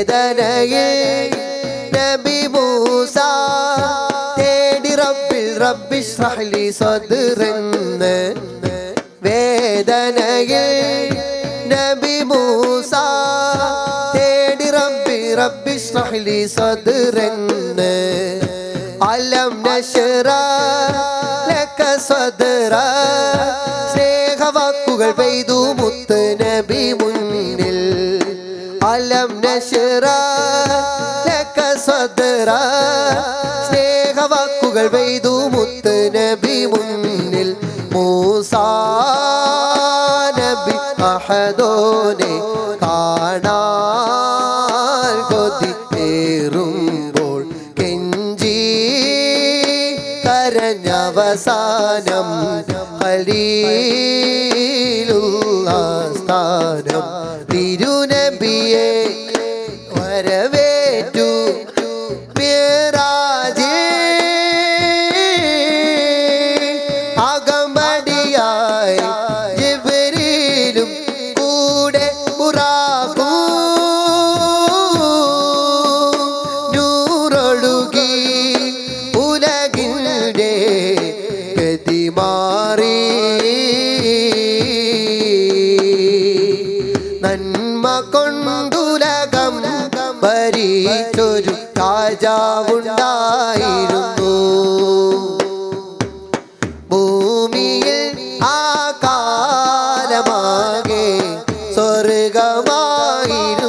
വേദനയിൽ നബി മൂസ തേടി റബ്ബിൽ റബ്ബി ഇശ്റഹ് ലി സദ്റെന്ന് വേദനയിൽ നബി മൂസ തേടി റബ്ബി റബ്ബി ഇശ്റഹ് ലി സദ്റെന്ന് അലം നശ്റഹ് ലക സദ്റ സ്നേഹവാക്കുകൾ പെയ്തു മുത്ത് നബി മുന്നിൽ അലം നശ്റഹ് ലക സദ്റ സ്നേഹവാക്കുകൾ പെയ്തു മുത്ത് നബി മുന്നിൽ മൂസാ നബി അഹദോനെ കാണാൻ കൊതിയേറുമ്പോൾ കെഞ്ചി കരഞ്ഞവസാനം ഖലീലുള്ളാഹ് സ്ഥാനം തിരുനബിയെ വരവേറ്റു അകമ്പടിയായി ജിബ്രീലും കൂടെ ബുറാഖും നൂറൊഴുകി ഉലകിൻ്റെ ഗതി മാറി നന്മ കൊണ്ടുലകം ഭരിച്ചൊരു രാജാവുണ്ടായിരുന്നു ഭൂമിയിൽ ആ കാലമാകെ സ്വർഗമായിരുന്നു